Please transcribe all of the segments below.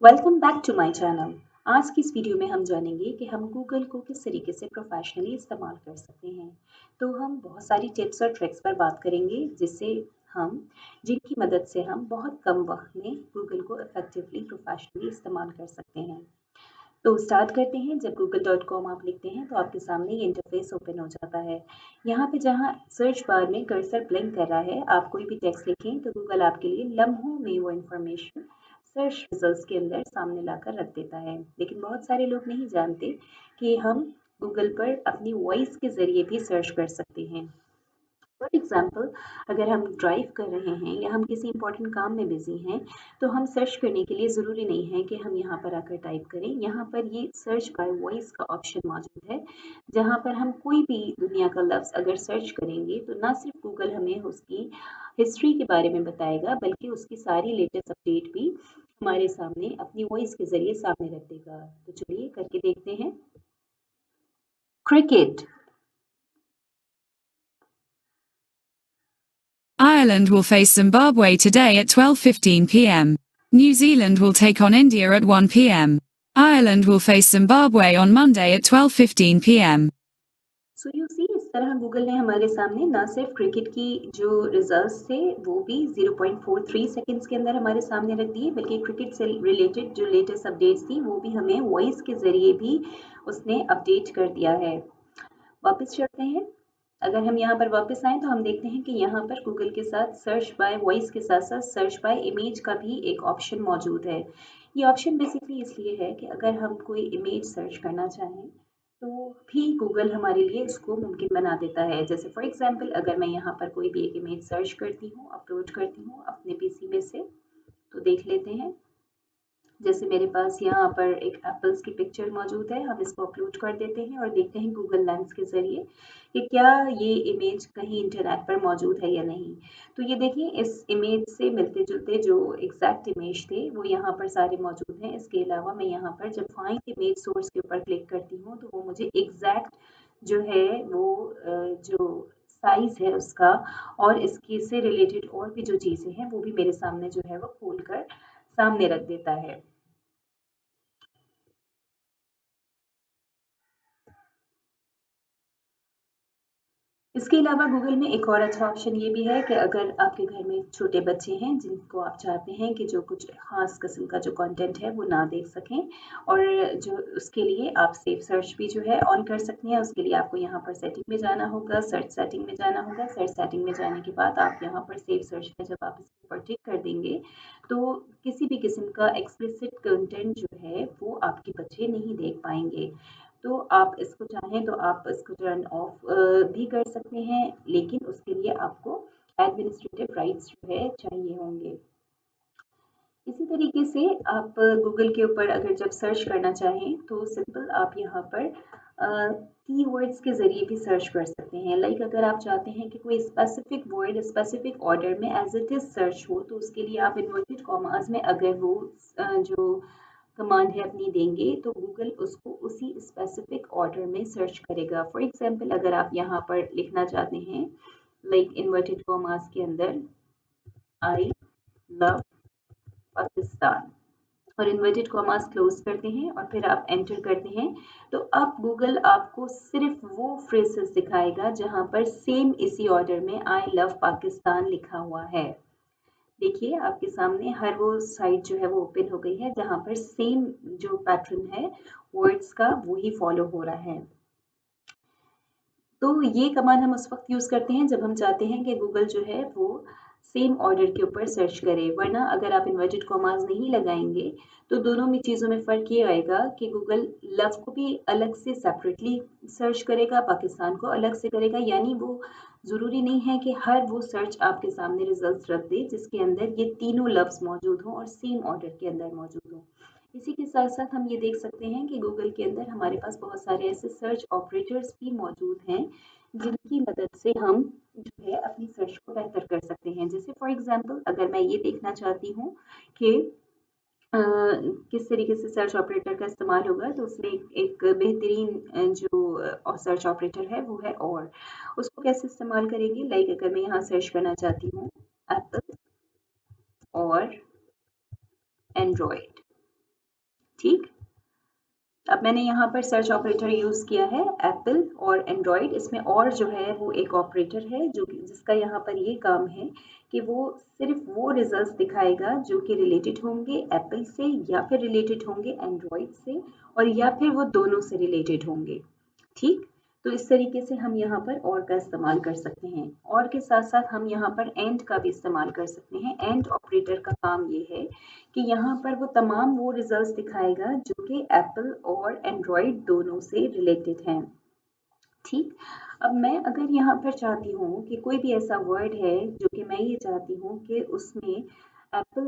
Welcome back to my channel. आज की इस वीडियो में हम जानेंगे कि हम गूगल को किस तरीके से प्रोफेशनली इस्तेमाल कर सकते हैं। तो हम बहुत सारी टिप्स और ट्रिक्स पर बात करेंगे जिनकी मदद से हम बहुत कम वक्त में गूगल को इफेक्टिवली प्रोफेशनली इस्तेमाल कर सकते हैं। तो स्टार्ट करते हैं। जब google.com आप लिखते हैं तो आपके सामने ये इंटरफेस ओपन हो जाता है। यहाँ पे जहाँ सर्च बार में कर्सर ब्लिंक कर रहा है, आप कोई भी टेक्स्ट लिखें तो गूगल आपके लिए लम्हों में वो इन्फॉर्मेशन सर्च रिजल्ट्स के अंदर सामने लाकर रख देता है। लेकिन बहुत सारे लोग नहीं जानते कि हम गूगल पर अपनी वॉइस के ज़रिए भी सर्च कर सकते हैं। फॉर एग्जाम्पल, अगर हम ड्राइव कर रहे हैं या हम किसी इंपॉर्टेंट काम में बिजी हैं, तो हम सर्च करने के लिए ज़रूरी नहीं है कि हम यहाँ पर आकर टाइप करें। यहाँ पर ये सर्च बाय वॉइस का ऑप्शन मौजूद है, जहाँ पर हम कोई भी दुनिया का लफ्ज़ अगर सर्च करेंगे तो ना सिर्फ गूगल हमें उसकी हिस्ट्री के बारे में बताएगा, बल्कि उसकी सारी लेटेस्ट अपडेट भी हमारे सामने अपनी वॉइस के ज़रिए सामने रख देगा। तो चलिए करके देखते हैं। Cricket. Ireland will face Zimbabwe today at 12:15 p.m. New Zealand will take on India at 1 p.m. Ireland will face Zimbabwe on Monday at 12:15 p.m. So you see, इस तरह गूगल ने हमारे सामने ना सिर्फ क्रिकेट की जो रिजल्ट्स थे वो भी 0.43 सेकंड्स के अंदर हमारे सामने रख दिए, बल्कि क्रिकेट से रिलेटेड जो लेटेस्ट अपडेट्स थी वो भी हमें वॉइस के ज़रिए भी उसने अपडेट कर दिया है। वापस चलते हैं। अगर हम यहाँ पर वापस आएँ तो हम देखते हैं कि यहाँ पर गूगल के साथ सर्च बाय वॉइस के साथ-साथ सर्च बाय इमेज का भी एक ऑप्शन मौजूद है। ये ऑप्शन बेसिकली इसलिए है कि अगर हम कोई इमेज सर्च करना चाहें, तो भी गूगल हमारे लिए उसको मुमकिन बना देता है। जैसे फॉर एग्ज़ाम्पल, अगर मैं यहाँ पर कोई भी एक इमेज सर्च करती हूँ, अपलोड करती हूँ अपने पीसी में से, तो देख लेते हैं। जैसे मेरे पास यहाँ पर एक एप्पल्स की पिक्चर मौजूद है, हम इसको अपलोड कर देते हैं और देखते हैं गूगल लेंस के ज़रिए कि क्या ये इमेज कहीं इंटरनेट पर मौजूद है या नहीं। तो ये देखिए, इस इमेज से मिलते-जुलते जो एग्ज़ैक्ट इमेज थे वो यहाँ पर सारे मौजूद हैं। इसके अलावा मैं यहाँ पर जब फाइंड इमेज सोर्स के ऊपर क्लिक करती हूँ तो वो मुझे एग्ज़ैक्ट जो है वो जो साइज़ है उसका और इसके से रिलेटेड और भी जो चीज़ें हैं वो भी मेरे सामने जो है वो खोल कर सामने रख देता है। इसके अलावा गूगल में एक और अच्छा ऑप्शन ये भी है कि अगर आपके घर में छोटे बच्चे हैं जिनको आप चाहते हैं कि जो कुछ ख़ास किस्म का जो कंटेंट है वो ना देख सकें, और जो उसके लिए आप सेव सर्च भी जो है ऑन कर सकते हैं। उसके लिए आपको यहाँ पर सेटिंग में जाना होगा, सर्च सेटिंग में जाना होगा। सर्च सेटिंग में जाने के बाद आप यहाँ पर सेव सर्च में जब आप इसके ऊपर टिक कर देंगे, तो किसी भी किस्म का एक्सप्लिसिट कंटेंट जो है वो आपके बच्चे नहीं देख पाएँगे। तो आप इसको चाहें तो आप इसको टर्न ऑफ भी कर सकते हैं, लेकिन उसके लिए आपको एडमिनिस्ट्रेटिव राइट्स जो है चाहिए होंगे। इसी तरीके से आप गूगल के ऊपर अगर जब सर्च करना चाहें तो सिंपल आप यहाँ पर कीवर्ड्स के ज़रिए भी सर्च कर सकते हैं। लाइक अगर आप चाहते हैं कि कोई स्पेसिफिक वर्ड स्पेसिफिक ऑर्डर में एज इट इज़ सर्च हो, तो उसके लिए आप इन्वर्टेड कॉमास में अगर वो जो कमांड है अपनी देंगे तो गूगल उसको उसी स्पेसिफिक ऑर्डर में सर्च करेगा। फॉर एग्जांपल, अगर आप यहाँ पर लिखना चाहते हैं लाइक इन्वर्टेड कॉमास के अंदर आई लव पाकिस्तान और इन्वर्टेड कॉमास क्लोज करते हैं और फिर आप एंटर करते हैं, तो अब गूगल आपको सिर्फ वो फ्रेजेस दिखाएगा जहां पर सेम इसी ऑर्डर में आई लव पाकिस्तान लिखा हुआ है। देखिए, आपके सामने हर वो साइट जो है वो ओपन हो गई है जहाँ पर सेम जो पैटर्न है वर्ड्स का वही फॉलो हो रहा है। तो ये कमांड हम उस वक्त यूज़ करते हैं जब हम चाहते हैं कि गूगल जो है वो सेम ऑर्डर के ऊपर सर्च करे, वरना अगर आप इन्वर्टेड कॉमास नहीं लगाएंगे तो दोनों में चीज़ों में फ़र्क ये आएगा कि गूगल लव को भी अलग से सेपरेटली सर्च करेगा, पाकिस्तान को अलग से करेगा। यानी वो ज़रूरी नहीं है कि हर वो सर्च आपके सामने रिजल्ट्स रख दे जिसके अंदर ये तीनों लफ्ज़ मौजूद हों और सेम ऑर्डर के अंदर मौजूद हों। इसी के साथ-साथ हम ये देख सकते हैं कि गूगल के अंदर हमारे पास बहुत सारे ऐसे सर्च ऑपरेटर्स भी मौजूद हैं, जिनकी मदद से हम जो है अपनी सर्च को बेहतर कर सकते हैं। जैसे फॉर एग्ज़ाम्पल, अगर मैं ये देखना चाहती हूँ कि किस तरीके से सर्च ऑपरेटर का इस्तेमाल होगा, तो उसमें एक बेहतरीन सर्च ऑपरेटर है वो है और। उसको कैसे इस्तेमाल करेंगे, लाइक अगर मैं यहाँ सर्च करना चाहती हूँ एप्पल और एंड्रॉयड। ठीक। अब मैंने यहाँ पर सर्च ऑपरेटर यूज़ किया है एप्पल और एंड्रॉयड। इसमें और जो है वो एक ऑपरेटर है जो कि जिसका यहाँ पर ये काम है कि वो सिर्फ वो रिजल्ट्स दिखाएगा जो कि रिलेटेड होंगे एप्पल से या फिर रिलेटेड होंगे एंड्रॉयड से और या फिर वो दोनों से रिलेटेड होंगे। ठीक। तो इस तरीके से हम यहाँ पर और का इस्तेमाल कर सकते हैं। और के साथ साथ हम यहाँ पर एंड का भी इस्तेमाल कर सकते हैं। एंड ऑपरेटर का काम ये है कि यहाँ पर वो तमाम वो रिजल्ट्स दिखाएगा जो कि एप्पल और एंड्रॉयड दोनों से रिलेटेड हैं। ठीक। अब मैं अगर यहाँ पर चाहती हूँ कि कोई भी ऐसा वर्ड है जो कि मैं ये चाहती हूँ कि उसमें एप्पल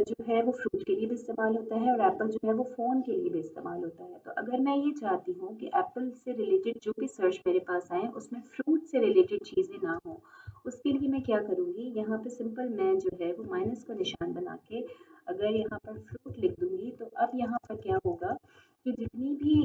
जो है वो फ्रूट के लिए भी इस्तेमाल होता है और एप्पल जो है वो फ़ोन के लिए भी इस्तेमाल होता है। तो अगर मैं ये चाहती हूँ कि एप्पल से रिलेटेड जो भी सर्च मेरे पास आए उसमें फ्रूट से रिलेटेड चीज़ें ना हो, उसके लिए मैं क्या करूँगी, यहाँ पे सिंपल मैं जो है वो माइनस का निशान बना के अगर यहाँ पर फ्रूट लिख दूँगी तो अब यहाँ पर क्या होगा कि जितनी भी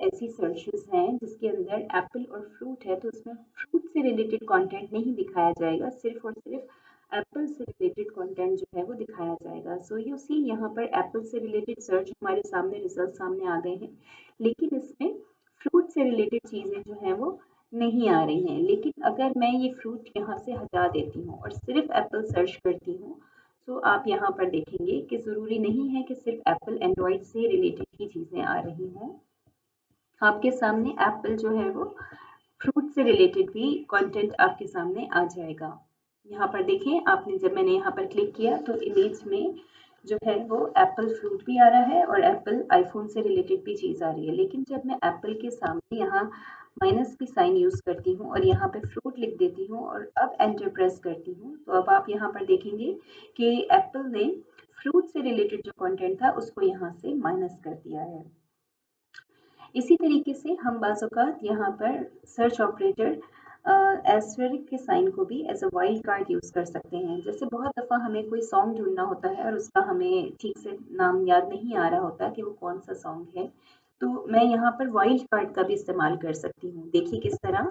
ऐसी सर्चेस हैं जिसके अंदर एप्पल और फ्रूट है तो उसमें फ्रूट से रिलेटेड कंटेंट नहीं दिखाया जाएगा, सिर्फ और सिर्फ एप्पल से रिलेटेड कंटेंट जो है वो दिखाया जाएगा। सो यू सी यहाँ पर एप्पल से रिलेटेड सर्च हमारे सामने रिजल्ट सामने आ गए हैं, लेकिन इसमें फ्रूट से रिलेटेड चीज़ें जो हैं वो नहीं आ रही हैं। लेकिन अगर मैं ये फ्रूट यहाँ से हटा देती हूँ और सिर्फ एप्पल सर्च करती हूँ तो आप यहाँ पर देखेंगे कि ज़रूरी नहीं है कि सिर्फ एप्पल एंड्रॉयड से रिलेटेड ही चीज़ें आ रही हों। आपके सामने एप्पल जो है वो फ्रूट से रिलेटेड भी कंटेंट आपके सामने आ जाएगा। यहाँ पर देखें, आपने जब मैंने यहाँ पर क्लिक किया तो इमेज में जो है वो एप्पल फ्रूट भी आ रहा है और एप्पल आईफोन से रिलेटेड भी चीज़ आ रही है। लेकिन जब मैं एप्पल के सामने यहाँ माइनस की साइन यूज़ करती हूँ और यहाँ पे फ्रूट लिख देती हूँ और अब एंटर प्रेस करती हूँ तो अब आप यहाँ पर देखेंगे कि एप्पल ने फ्रूट से रिलेटेड जो कंटेंट था उसको यहाँ से माइनस कर दिया है। इसी तरीके से हम बाज़-औक़ात यहाँ पर सर्च ऑपरेटर एस्टेरिक के साइन को भी as a wild card use कर सकते हैं। जैसे बहुत दफ़ा हमें कोई सॉन्ग ढूँढना होता है और उसका हमें ठीक से नाम याद नहीं आ रहा होता कि वो कौन-सा सॉन्ग है, तो मैं यहाँ पर वाइल्ड कार्ड का भी इस्तेमाल कर सकती हूँ। देखिए किस तरह।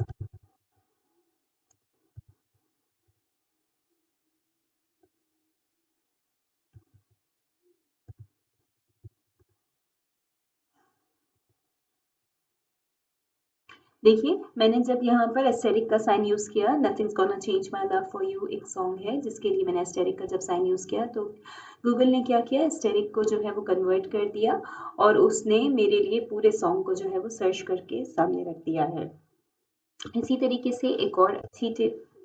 देखिए, मैंने जब यहाँ पर एस्टेरिक का साइन यूज़ किया, nothings gonna change my love for you एक सॉन्ग है, जिसके लिए मैंने एस्टेरिक का जब साइन यूज़ किया, तो गूगल ने क्या किया, एस्टेरिक को जो है वो कन्वर्ट कर दिया और उसने मेरे लिए पूरे सॉन्ग को जो है वो सर्च करके सामने रख दिया है। इसी तरीके से एक और अच्छी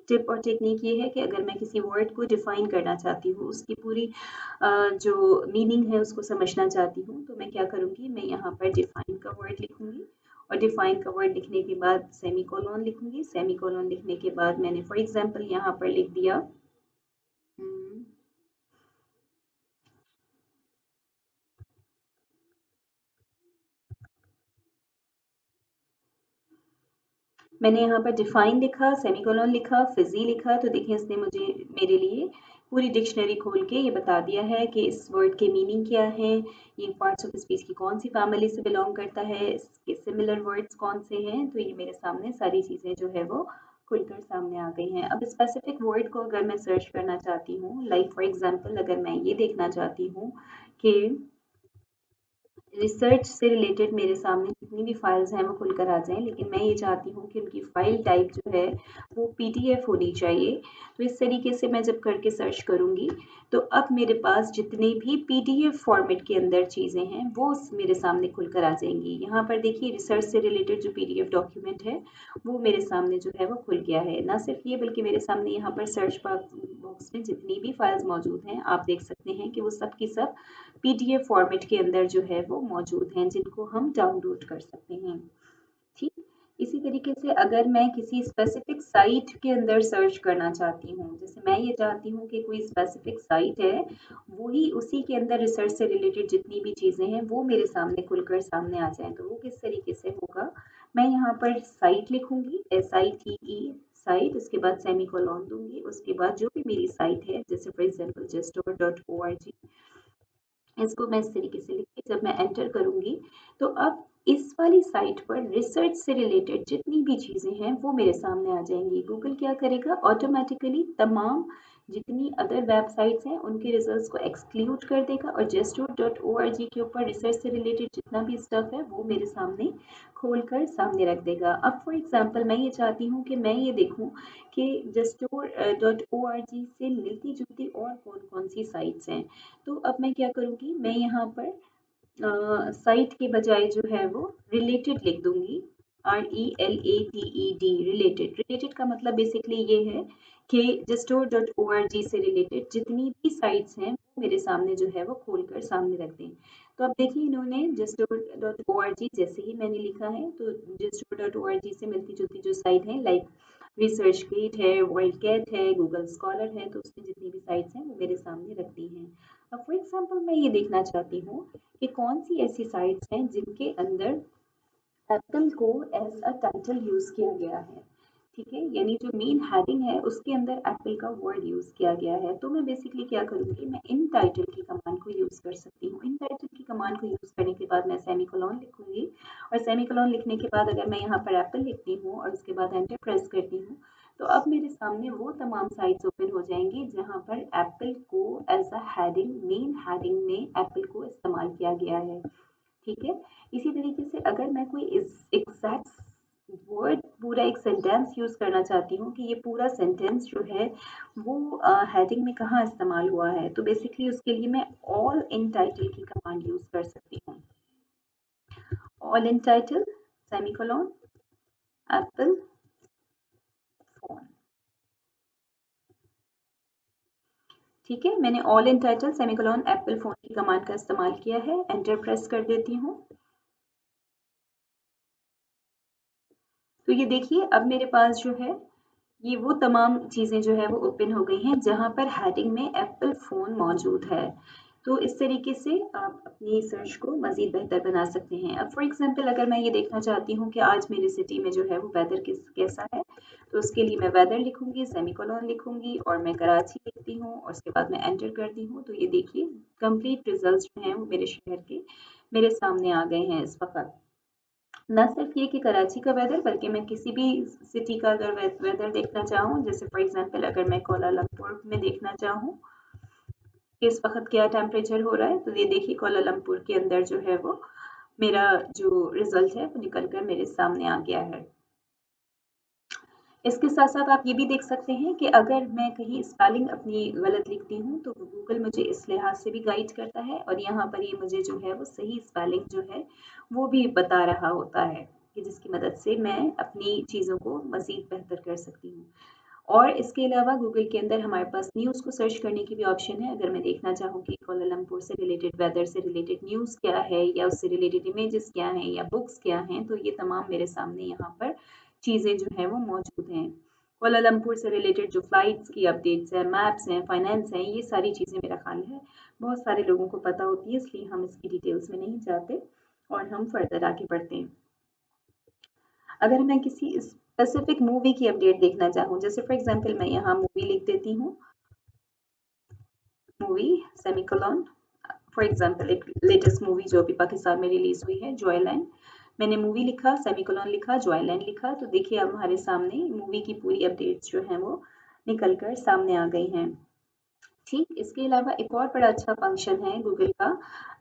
टिप और टेक्निक ये है कि अगर मैं किसी वर्ड को डिफ़ाइन करना चाहती हूँ, उसकी पूरी जो मीनिंग है उसको समझना चाहती हूँ, तो मैं क्या करूँगी, मैं यहाँ पर डिफ़ाइन का वर्ड लिखूँगी और डिफ़ाइन का वर्ड लिखने के बाद सेमीकोलन लिखूँगी। सेमीकोलन लिखने के बाद मैंने फॉर एग्ज़ाम्पल यहाँ पर लिख दिया हुँ। मैंने यहाँ पर डिफाइन लिखा, सेमीकोलन लिखा, फिज़ी लिखा, तो देखिए इसने मुझे मेरे लिए पूरी डिक्शनरी खोल के ये बता दिया है कि इस वर्ड के मीनिंग क्या हैं, ये पार्ट्स ऑफ स्पीच की कौन-सी फैमिली से बिलॉन्ग करता है, इसके सिमिलर वर्ड्स कौन से हैं, तो ये मेरे सामने सारी चीज़ें जो है वो खुलकर सामने आ गई हैं। अब स्पेसिफिक वर्ड को अगर मैं सर्च करना चाहती हूँ, लाइक फॉर एग्ज़ाम्पल अगर मैं ये देखना चाहती हूँ कि रिसर्च से रिलेटेड मेरे सामने जितनी भी फाइल्स हैं वो खुलकर आ जाएँ, लेकिन मैं ये चाहती हूँ कि उनकी फ़ाइल टाइप जो है वो पीडीएफ होनी चाहिए। तो इस तरीके से मैं जब करके सर्च करूँगी, तो अब मेरे पास जितने भी पीडीएफ फ़ॉर्मेट के अंदर चीज़ें हैं, वो मेरे सामने खुलकर आ जाएँगी। यहाँ पर देखिए रिसर्च से रिलेटेड जो पीडीएफ डॉक्यूमेंट है, वो मेरे सामने जो है वो खुल गया है। ना सिर्फ ये बल्कि मेरे सामने यहाँ पर सर्च बॉक्स में जितनी भी फाइल्स मौजूद हैं, आप देख सकते हैं कि वो सब की सब पीडीएफ फॉर्मेट के अंदर जो है वो मौजूद हैं जिनको हम डाउनलोड कर सकते हैं। ठीक। इसी तरीके से अगर मैं किसी स्पेसिफिक साइट के अंदर सर्च करना चाहती हूँ, जैसे मैं ये चाहती हूँ कि कोई स्पेसिफिक साइट है, वही उसी के अंदर रिसर्च से रिलेटेड जितनी भी चीज़ें हैं वो मेरे सामने खुलकर सामने आ जाएँ, तो वो किस तरीके से होगा, मैं यहाँ पर साइट लिखूँगी, SITE साइट, उसके बाद सेमीकोलन दूँगी, उसके बाद जो भी मेरी साइट है, जैसे फॉर एग्ज़ाम्पल JustOver.org, इसको मैं इस तरीके से लिख के जब मैं एंटर करूँगी, तो अब इस वाली साइट पर रिसर्च से रिलेटेड जितनी भी चीज़ें हैं, वो मेरे सामने आ जाएँगी। गूगल क्या करेगा ऑटोमैटिकली तमाम जितनी अदर वेबसाइट्स हैं उनके रिजल्ट्स को एक्सक्लूड कर देगा और justore.org के ऊपर रिसर्च से रिलेटेड जितना भी स्टफ है वो मेरे सामने खोल कर सामने रख देगा। अब फॉर एग्जांपल मैं ये चाहती हूँ कि मैं ये देखूँ कि justore.org से मिलती जुलती और कौन कौन सी साइट्स हैं। तो अब मैं क्या करूँगी, मैं यहाँ पर साइट के बजाय जो है वो रिलेटेड लिख दूंगी, RELATED, रिलेटेड। रिलेटेड का मतलब बेसिकली ये है कि justore.org से रिलेटेड जितनी भी साइट्स हैं वो मेरे सामने जो है वो खोल कर सामने रख दें। तो अब देखिए इन्होंने justore.org जैसे ही मैंने लिखा है तो justore.org से मिलती जुलती जो साइट है लाइक रिसर्च गेट है, वर्ल्ड कैट है, गूगल स्कॉलर है, तो उसमें जितनी भी साइट्स हैं वो मेरे सामने रख दी हैं। अब फॉर एग्जांपल मैं ये देखना चाहती हूँ कि कौन सी ऐसी साइट्स हैं जिनके अंदर एप्पल को एज अ टाइटल यूज किया गया है। ठीक है, यानी जो मेन हेडिंग है उसके अंदर एप्पल का वर्ड यूज किया गया है। तो मैं बेसिकली क्या करूंगी, मैं इन टाइटल की कमांड को यूज कर सकती हूँ। इन टाइटल की कमांड को यूज करने के बाद मैं सेमीकोलन लिखूंगी और सेमीकोलन लिखने के बाद अगर मैं यहाँ पर एप्पल लिखती हूँ और उसके बाद एंटर प्रेस करती हूँ तो अब मेरे सामने वो तमाम साइट्स ओपन हो जाएंगी जहाँ पर एप्पल को as a heading, main heading में एप्पल को इस्तेमाल किया गया है। ठीक है, इसी तरीके से अगर मैं कोई एग्जैक्ट वर्ड, पूरा एक सेंटेंस यूज करना चाहती हूँ कि ये पूरा सेंटेंस जो है वो हेडिंग में कहाँ इस्तेमाल हुआ है, तो बेसिकली उसके लिए मैं ऑल इन टाइटल की कमांड यूज कर सकती हूँ। All in title semicolon Apple phone. ठीक है, मैंने all in title semicolon Apple phone की कमांड का इस्तेमाल किया है, एंटर प्रेस कर देती हूँ। तो ये देखिए अब मेरे पास जो है ये वो तमाम चीज़ें जो है वो ओपन हो गई हैं जहाँ पर हेडिंग में एप्पल फ़ोन मौजूद है। तो इस तरीके से आप अपनी सर्च को मज़ीद बेहतर बना सकते हैं। अब फॉर एग्ज़ाम्पल अगर मैं ये देखना चाहती हूँ कि आज मेरी सिटी में जो है वो वेदर कैसा है, तो उसके लिए मैं वेदर लिखूँगी, सेमीकोलन लिखूँगी और मैं कराची लिखती हूँ और उसके बाद मैं एंटर करती हूँ। तो ये देखिए कंप्लीट रिजल्ट्स जो हैं वो मेरे शहर के मेरे सामने आ गए हैं इस वक़्त। ना सिर्फ ये कि कराची का वेदर बल्कि मैं किसी भी सिटी का अगर वेदर देखना चाहूँ, जैसे फॉर एग्जांपल अगर मैं कोलालमपुर में देखना चाहूँ कि इस वक्त क्या टेम्परेचर हो रहा है, तो ये देखिए कोलालमपुर के अंदर जो है वो मेरा जो रिजल्ट है वो निकल कर मेरे सामने आ गया है। इसके साथ साथ आप ये भी देख सकते हैं कि अगर मैं कहीं स्पेलिंग अपनी गलत लिखती हूँ तो गूगल मुझे इस लिहाज से भी गाइड करता है और यहाँ पर ये मुझे जो है वो सही स्पेलिंग जो है वो भी बता रहा होता है कि जिसकी मदद से मैं अपनी चीज़ों को मज़ीद बेहतर कर सकती हूँ। और इसके अलावा गूगल के अंदर हमारे पास न्यूज़ को सर्च करने की भी ऑप्शन है। अगर मैं देखना चाहूँ कि कोलालमपुर से रिलेटेड, वेदर से रिलेटेड न्यूज़ क्या है या उससे रिलेटेड इमेजेस क्या हैं या बुक्स क्या हैं, तो ये तमाम मेरे सामने यहाँ पर चीज़ें जो हैं वो मौजूद हैं। कोलालमपुर से रिलेटेड जो फ्लाइट्स की अपडेट्स हैं, मैप्स हैं, फाइनेंस हैं, ये सारी चीज़ें मेरा ख्याल है बहुत सारे लोगों को पता होती है, इसलिए हम इसकी डिटेल्स में नहीं जाते और हम फर्दर आगे बढ़ते हैं। अगर मैं किसी स्पेसिफिक मूवी की अपडेट देखना चाहूँ, जैसे फॉर एग्जांपल मैं यहाँ मूवी लिख देती हूँ, मूवी सेमीकोलन, फॉर एग्जांपल एक लेटेस्ट मूवी जो अभी पाकिस्तान में रिलीज हुई है, जॉयलैंड। मैंने मूवी लिखा, सेमीकोलन लिखा, जॉयलैंड लिखा, तो देखिए अब हमारे सामने मूवी की पूरी अपडेट्स जो हैं वो निकल कर सामने आ गई हैं। ठीक, इसके अलावा एक और बड़ा अच्छा फंक्शन है गूगल का।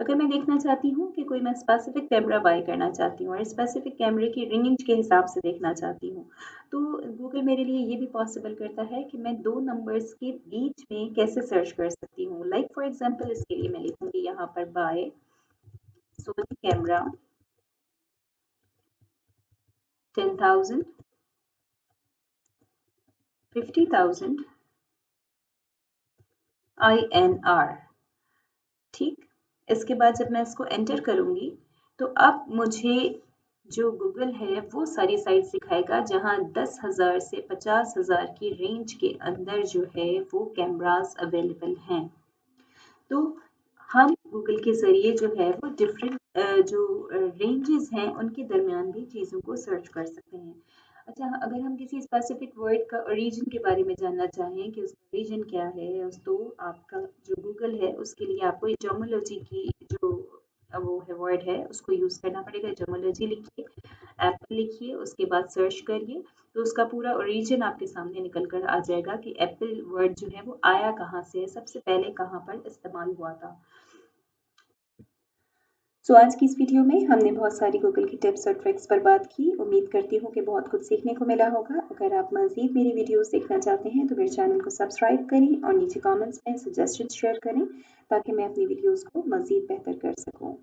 अगर मैं देखना चाहती हूँ कि कोई मैं स्पेसिफिक कैमरा बाय करना चाहती हूँ और स्पेसिफिक कैमरे की रेंज के हिसाब से देखना चाहती हूँ, तो गूगल मेरे लिए ये भी पॉसिबल करता है कि मैं दो नंबर्स के बीच में कैसे सर्च कर सकती हूँ। लाइक फॉर एग्जांपल इसके लिए मैं लिखूंगी यहाँ पर बाय सोनी कैमरा 10,000, 50,000 INR। ठीक, इसके बाद जब मैं इसको एंटर करूंगी तो अब मुझे जो गूगल है वो सारी साइट्स दिखाएगा जहां 10,000 से 50,000 की रेंज के अंदर जो है वो कैमरास अवेलेबल हैं। तो हम गूगल के ज़रिए जो है वो डिफरेंट जो रेंजेस हैं उनके दरमियान भी चीज़ों को सर्च कर सकते हैं। अच्छा, अगर हम किसी स्पेसिफिक वर्ड का ओरिजिन के बारे में जानना चाहें कि उसका ओरिजिन क्या है, उस तो आपका जो गूगल है उसके लिए आपको एटोमोलॉजी की जो वो है वर्ड है उसको यूज़ करना पड़ेगा। एटोमोलॉजी लिखिए, एप्पल लिखिए, उसके बाद सर्च करिए, तो उसका पूरा ओरिजिन आपके सामने निकल कर आ जाएगा कि एप्पल वर्ड जो है वो आया कहाँ से है, सबसे पहले कहाँ पर इस्तेमाल हुआ था। सो आज की इस वीडियो में हमने बहुत सारी गूगल की टिप्स और ट्रिक्स पर बात की। उम्मीद करती हूँ कि बहुत कुछ सीखने को मिला होगा। अगर आप मज़ीद मेरी वीडियोस देखना चाहते हैं तो मेरे चैनल को सब्सक्राइब करें और नीचे कमेंट्स में सजेशंस शेयर करें ताकि मैं अपनी वीडियोस को मज़ीद बेहतर कर सकूँ।